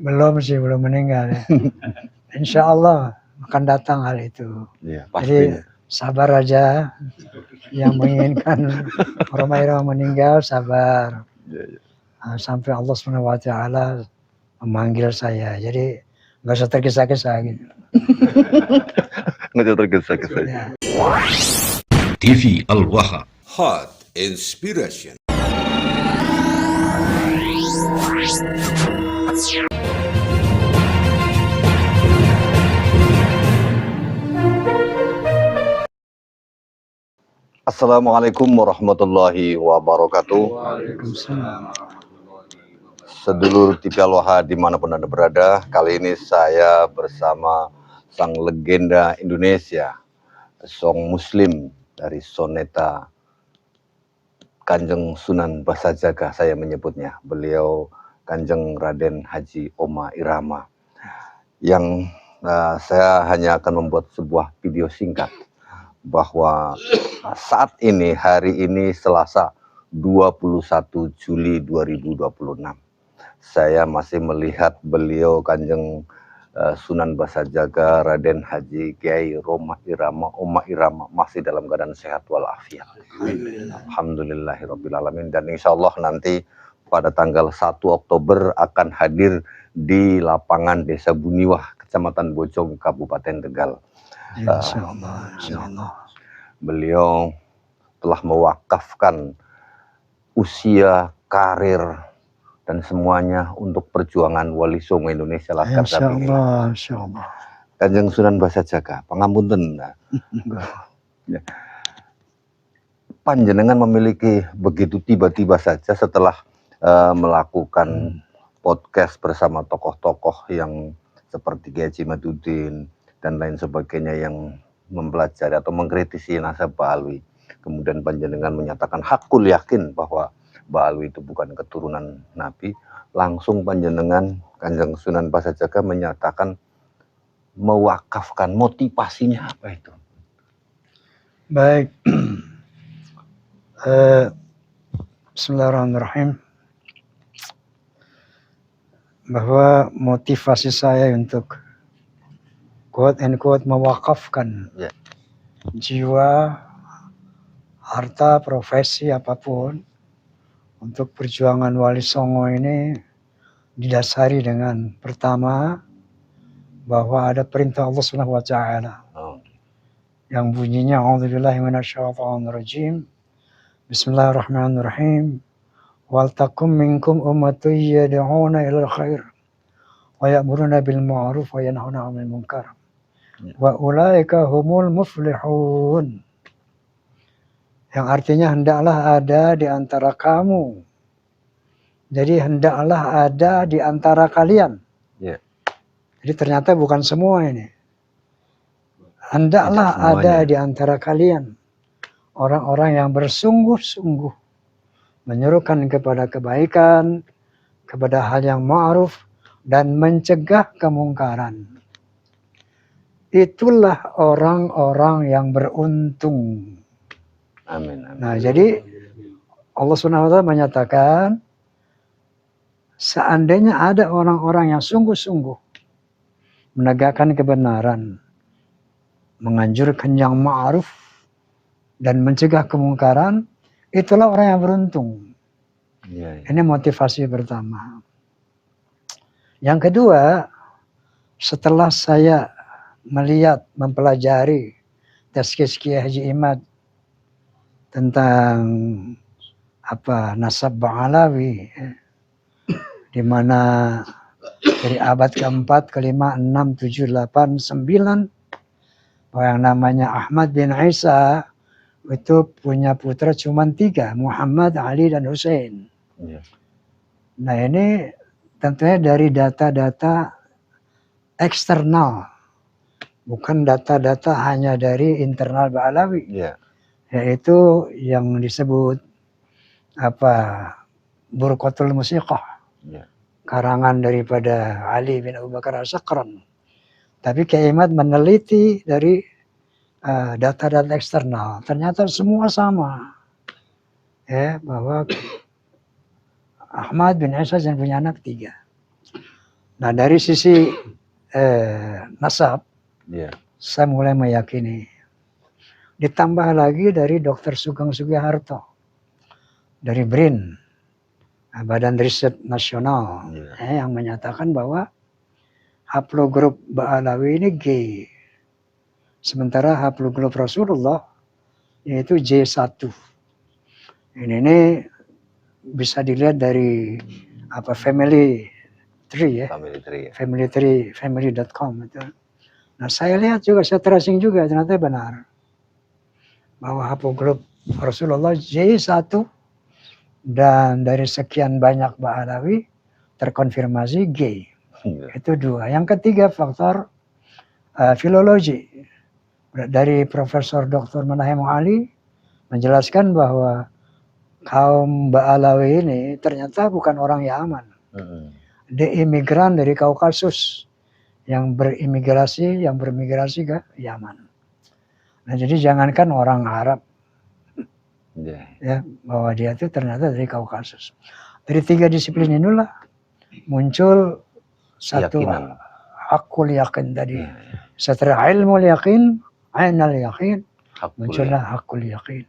Belum sih, belum meninggal ya. Insya Allah akan datang hal itu. Ya, Jadi pastinya. sabar aja. Yang menginginkan Rhoma Irama meninggal, sabar. Ya. Sampai Allah SWT memanggil saya. Jadi nggak usah tergesa-gesa gitu. Nggak tergesa-gesa. Ya. TV Al-Waha. Hot Inspiration. Assalamualaikum warahmatullahi wabarakatuh. Waalaikumsalam. Sedulur TV Al-Waha dimanapun Anda berada, kali ini saya bersama sang legenda Indonesia, Song Muslim dari Soneta Kanjeng Sunan Basajaga, saya menyebutnya. Beliau Kanjeng Raden Haji Oma Irama. Yang saya hanya akan membuat sebuah video singkat bahwa saat ini, hari ini Selasa 21 Juli 2026, saya masih melihat beliau Kanjeng Sunan Basajaga Raden Haji Kiai Rhoma Irama Oma Irama masih dalam keadaan sehat walafiat. Alhamdulillahirabbil alamin. Dan insya Allah nanti pada tanggal 1 Oktober akan hadir di lapangan Desa Buniwah, Kecamatan Bojong, Kabupaten Tegal. Insya Allah. Beliau telah mewakafkan usia, karir, dan semuanya untuk perjuangan Wali Songo Indonesia Laskar Dabi. Insya Allah. Kanjeng Sunan Basajaga, pangapunten. Ya. Panjenengan memiliki begitu tiba-tiba saja setelah melakukan podcast bersama tokoh-tokoh yang seperti Kiai Haji Madudin dan lain sebagainya yang mempelajari atau mengkritisi nasab Mbah Alwi. Kemudian panjenengan menyatakan hakul yakin bahwa Mbah Alwi itu bukan keturunan Nabi. Langsung panjenengan Kanjeng Sunan Basajaga menyatakan mewakafkan, motivasinya apa itu? Baik. Bismillahirrahmanirrahim. Bahwa motivasi saya untuk quote and quote mewakafkan jiwa, harta, profesi apapun untuk perjuangan Wali Songo ini didasari dengan pertama bahwa ada perintah Allah Subhanahu wa taala yang bunyinya a'udzubillahi minasyaitonirrajim. Bismillahirrahmanirrahim. Wal takum minkum ummatun yad'una ilal khair wa ya'muruna bil ma'ruf wa yanhauna 'anil munkar. Wa ulaika humul muflihun. Yang artinya hendaklah ada di antara kamu. Jadi hendaklah ada di antara kalian. Jadi ternyata bukan semua ini. Hendaklah ada di antara kalian orang-orang yang bersungguh-sungguh menyerukan kepada kebaikan, kepada hal yang ma'ruf, dan mencegah kemungkaran. Itulah orang-orang yang beruntung. Amin. Nah, jadi Allah SWT menyatakan, seandainya ada orang-orang yang sungguh-sungguh menegakkan kebenaran, menganjurkan yang ma'ruf, dan mencegah kemungkaran, itulah orang yang beruntung. Ini motivasi pertama. Yang kedua, setelah saya melihat, mempelajari tazkiyah Kiai Haji Imad tentang nasab Ba'alawi, di mana dari abad keempat, kelima, 6, 7, 8, 9, bahwa yang namanya Ahmad bin Isa itu punya putra cuma 3, Muhammad, Ali, dan Hussein. Nah ini tentunya dari data-data eksternal, bukan data-data hanya dari internal Ba'alawi, yaitu yang disebut Burqatul Musiqah, karangan daripada Ali bin Abu Bakar As-Sakran. Tapi Kiai Imad meneliti dari data-data eksternal, ternyata semua sama, bahwa Ahmad bin Isa yang punya anak 3. Nah dari sisi nasab, Iya. saya mulai meyakini. Ditambah lagi dari Dr. Sugeng Sugiharto, dari BRIN, Badan Riset Nasional, Iya. yang menyatakan bahwa haplogrup Ba'alawi ini G. Sementara haplogrup Rasulullah yaitu J1. Ini bisa dilihat dari family tree ya. Family tree ya. Family tree, family.com itu. Nah saya lihat juga, saya tracing juga, ternyata benar. Bahwa haplogrup Rasulullah J1 dan dari sekian banyak Ba'alawi terkonfirmasi G. Iya. Itu 2. Yang ketiga faktor filologi. Dari Profesor Dr. Manahem Ali menjelaskan bahwa kaum Ba'alawi ini ternyata bukan orang Yaman. Dia imigran dari Kaukasus yang bermigrasi ke Yaman. Nah jadi jangankan orang Arab, ya, bahwa dia itu ternyata dari Kaukasus. Dari 3 disiplin inilah muncul satu hakul yakin tadi. Setelah ilmu yakin, ainal yakin, muncullah hakul yakin.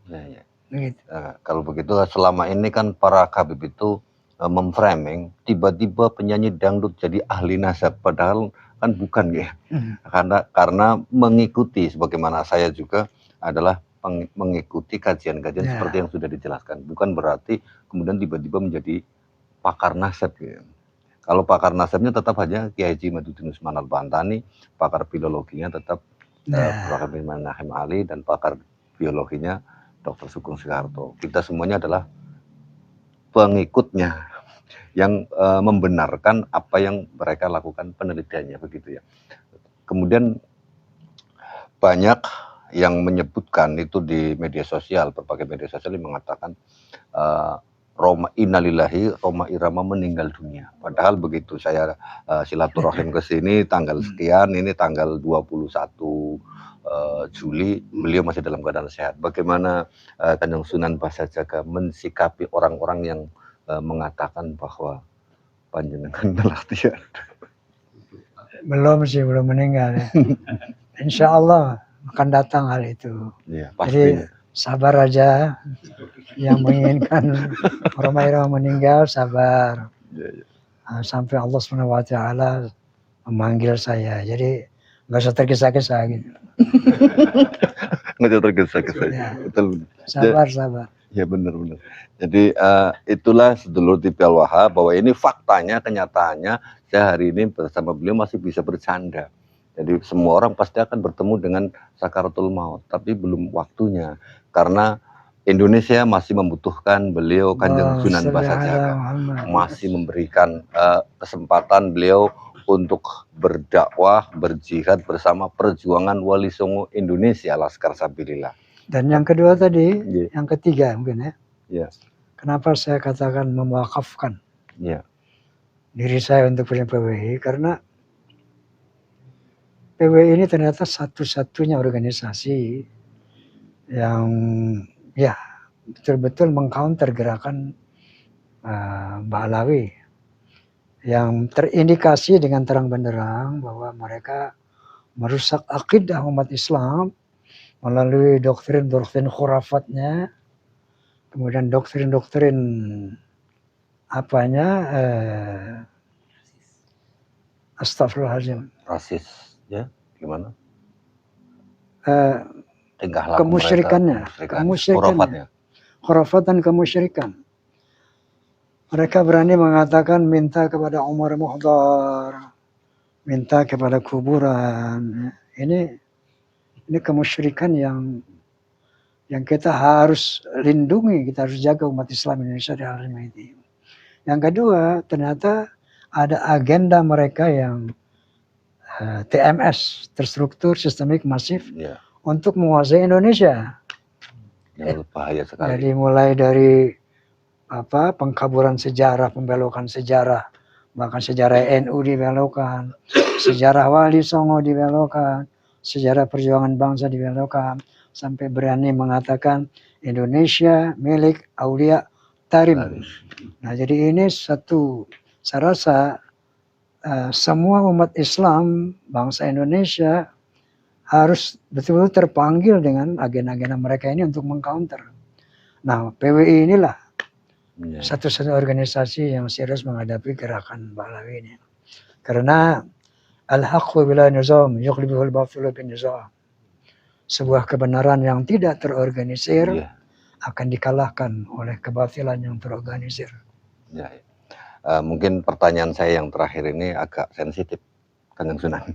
Ya. Begitu. Kalau begitu selama ini kan para Habib itu memframing tiba-tiba penyanyi dangdut jadi ahli nasab, padahal kan bukan ya. Karena mengikuti, sebagaimana saya juga adalah mengikuti kajian-kajian seperti yang sudah dijelaskan. Bukan berarti kemudian tiba-tiba menjadi pakar nasab ya. Kalau pakar nasabnya tetap hanya Kiai Haji Maduddin Usman Al-Bantani, pakar filologinya tetap Prof. Manahem Ali, dan pakar biologinya Dr. Sugeng Sugiharto. Kita semuanya adalah pengikutnya yang membenarkan apa yang mereka lakukan penelitiannya, begitu ya. Kemudian banyak yang menyebutkan itu di media sosial, berbagai media sosial yang mengatakan Roma innalillahi Roma Irama meninggal dunia. Padahal begitu saya silaturahim ke sini tanggal sekian, ini tanggal 21 Juli, beliau masih dalam keadaan sehat. Bagaimana Kanjeng Sunan Basajaga mensikapi orang-orang yang mengatakan bahwa panjenengan telah tiada? Belum meninggal ya. Insya Allah akan datang hal itu. Ya, jadi sabar aja, yang menginginkan Roma Irama meninggal sabar. Sampai Allah SWT memanggil saya. Jadi nggak usah tergesa-gesa gitu. Nggak usah tergesa-gesa. Ya. Betul. Sabar. Ya benar. Jadi itulah sedulur TV Al-Waha, bahwa ini faktanya, kenyataannya saya hari ini bersama beliau masih bisa bercanda. Jadi semua orang pasti akan bertemu dengan sakaratul maut, tapi belum waktunya, karena Indonesia masih membutuhkan beliau. Kanjeng Sunan Basajaga masih memberikan kesempatan beliau untuk berdakwah, berjihad bersama perjuangan Wali Songo Indonesia, Laskar Sabilillah. Dan yang kedua tadi, yang ketiga mungkin ya. Kenapa saya katakan mewakafkan diri saya untuk PWI, karena PWI ini ternyata satu-satunya organisasi yang ya betul-betul mengcounter gerakan Ba'alawi yang terindikasi dengan terang benderang bahwa mereka merusak akidah umat Islam melalui doktrin-doktrin khurafatnya, kemudian doktrin-doktrin astagfirullahaladzim, rasis ya, gimana? Kemusyrikannya, khurafat dan kemusyrikan. Mereka berani mengatakan minta kepada Umar Muhdar, minta kepada kuburan. Ini kemusyrikan yang kita harus lindungi, kita harus jaga umat Islam Indonesia di alam ini. Yang kedua, ternyata ada agenda mereka yang TMS, terstruktur, sistemik, masif, untuk menguasai Indonesia. Yang bahaya sekali. Jadi mulai dari pengkaburan sejarah, pembelokan sejarah, bahkan sejarah NU dibelokkan, sejarah Wali Songo dibelokkan, sejarah perjuangan bangsa dibelokkan, sampai berani mengatakan Indonesia milik Aulia Tarim. Nah jadi ini saya rasa semua umat Islam bangsa Indonesia harus betul-betul terpanggil dengan agenda-agenda mereka ini untuk mengcounter. Nah, PWI inilah Ya. satu-satunya organisasi yang serius menghadapi gerakan Pahlawi ini. Karena al-haqqu bila nizam yughlibuhul batilu bin nizam. Sebuah kebenaran yang tidak terorganisir Ya. akan dikalahkan oleh kebatilan yang terorganisir. Ya. Mungkin pertanyaan saya yang terakhir ini agak sensitif, Kanjeng Sunan.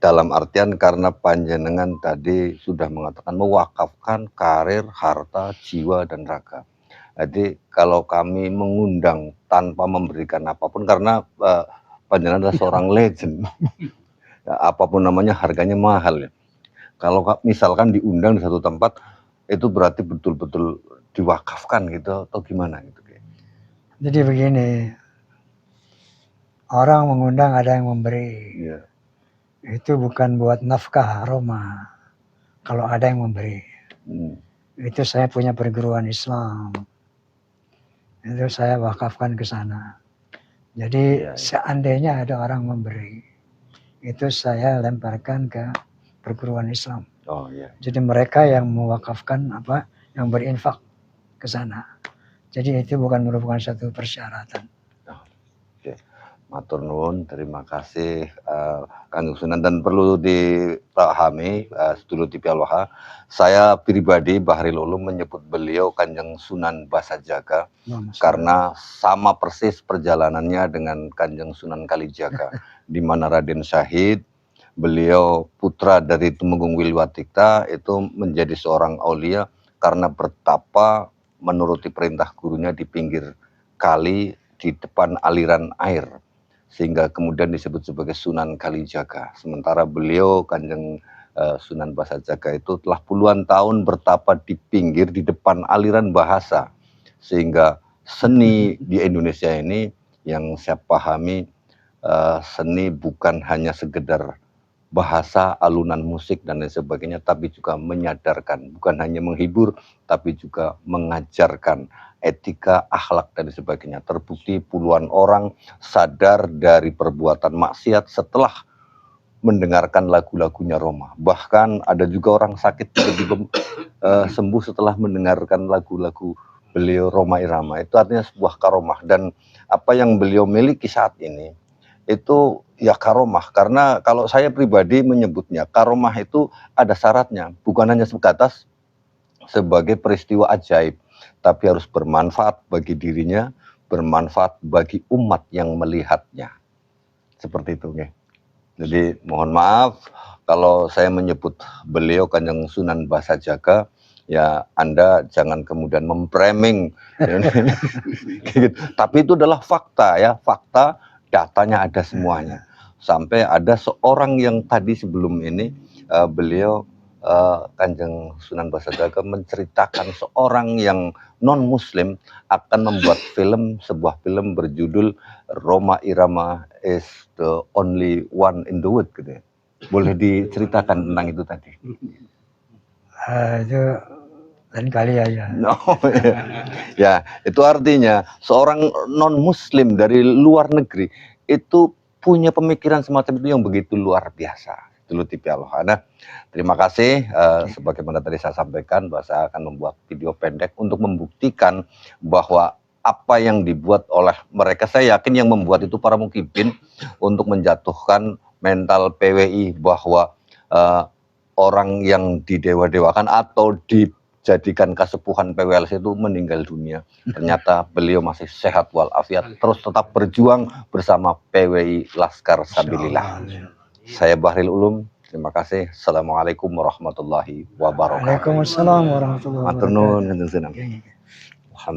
Dalam artian karena panjenengan tadi sudah mengatakan mewakafkan karir, harta, jiwa, dan raga. Jadi kalau kami mengundang tanpa memberikan apapun, karena panjenengan adalah seorang legend, ya, apapun namanya harganya mahal ya. Kalau misalkan diundang di satu tempat, itu berarti betul-betul diwakafkan gitu atau gimana gitu. Jadi begini, orang mengundang ada yang memberi. Ya. Itu bukan buat nafkah Roma. Kalau ada yang memberi. Itu saya punya perguruan Islam. Itu saya wakafkan ke sana. Jadi seandainya ada orang memberi, itu saya lemparkan ke perguruan Islam. Oh iya. Jadi mereka yang mewakafkan yang berinfak ke sana. Jadi itu bukan merupakan satu persyaratan. Oke. Matur nuwun, terima kasih Kanjeng Sunan, dan perlu dipahami sedulur TV Al-Waha, saya pribadi Bahril Ulum menyebut beliau Kanjeng Sunan Basajaga karena sama persis perjalanannya dengan Kanjeng Sunan Kalijaga, di mana Raden Syahid, beliau putra dari Tumenggung Wilwatikta, itu menjadi seorang aulia karena bertapa menuruti perintah gurunya di pinggir kali di depan aliran air, sehingga kemudian disebut sebagai Sunan Kalijaga. Sementara beliau Kanjeng Sunan Basajaga itu telah puluhan tahun bertapa di pinggir di depan aliran bahasa, sehingga seni di Indonesia ini yang saya pahami, seni bukan hanya sekedar bahasa, alunan musik dan lain sebagainya, tapi juga menyadarkan, bukan hanya menghibur, tapi juga mengajarkan etika, akhlak dan sebagainya. Terbukti puluhan orang sadar dari perbuatan maksiat setelah mendengarkan lagu-lagunya Roma. Bahkan ada juga orang sakit sembuh setelah mendengarkan lagu-lagu beliau Roma Irama. Itu artinya sebuah karomah, dan apa yang beliau miliki saat ini itu ya karomah. Karena kalau saya pribadi menyebutnya karomah itu ada syaratnya, bukan hanya sebatas sebagai peristiwa ajaib, tapi harus bermanfaat bagi dirinya, bermanfaat bagi umat yang melihatnya. Seperti itu ya. Jadi mohon maaf kalau saya menyebut beliau Kanjeng Sunan Basajaga, ya Anda jangan kemudian memframing. Tapi itu adalah fakta ya, fakta, datanya ada semuanya. Sampai ada seorang yang tadi sebelum ini beliau Kanjeng Sunan Basajaga menceritakan seorang yang non muslim akan membuat film, sebuah film berjudul Roma Irama is the only one in the world gitu ya. Boleh diceritakan tentang itu tadi? Itu lain kali aja. Ya, itu artinya seorang non muslim dari luar negeri itu punya pemikiran semacam itu yang begitu luar biasa. Dulu TV Al-Waha. Nah, terima kasih. Sebagaimana tadi saya sampaikan bahwa saya akan membuat video pendek untuk membuktikan bahwa apa yang dibuat oleh mereka, saya yakin yang membuat itu para mukibin untuk menjatuhkan mental PWI bahwa orang yang didewa-dewakan atau dijadikan kasepuhan PWLC itu meninggal dunia. Ternyata beliau masih sehat walafiat, terus tetap berjuang bersama PWI Laskar Sabilillah. Saya Bahril Ulum, terima kasih. Assalamualaikum warahmatullahi wabarakatuh. Waalaikumsalam warahmatullahi wabarakatuh. Matur nuwun.